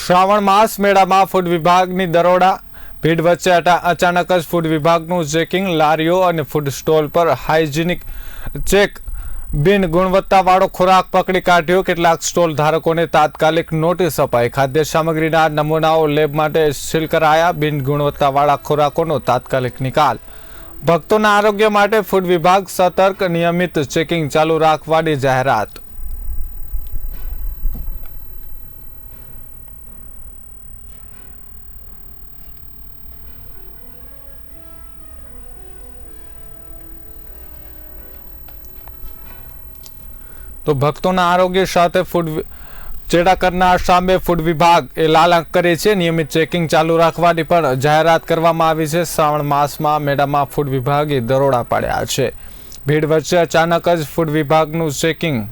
શ્રાવણ માસ મેળામાં ફૂડ વિભાગની દરોડા. ભીડ વચ્ચે અચાનક જ ફૂડ વિભાગનું ચેકિંગ. લારીઓ અને ફૂડ સ્ટોલ પર હાઇજીનિક ચેક. બિન ગુણવત્તાવાળો ખોરાક પકડી કાઢ્યો. કેટલાક સ્ટોલ ધારકોને તાત્કાલિક નોટિસ અપાઈ. ખાદ્ય સામગ્રીના નમૂનાઓ લેબ માટે સીલ કરાયા. બિન ગુણવત્તાવાળા ખોરાકોનો તાત્કાલિક નિકાલ. ભક્તોના આરોગ્ય માટે ફૂડ વિભાગ સતર્ક. નિયમિત ચેકિંગ ચાલુ રાખવાની જાહેરાત. તો ભક્તોના આરોગ્ય સાથે ચેડા કરનાર સામે ફૂડ વિભાગ લાલ આંખ કરે છે. નિયમિત ચેકિંગ ચાલુ રાખવાની પણ જાહેરાત કરવામાં આવી છે. શ્રાવણ માસમાં મેળામાં ફૂડ વિભાગે દરોડા પાડ્યા છે. ભીડ વચ્ચે અચાનક જ ફૂડ વિભાગનું ચેકિંગ.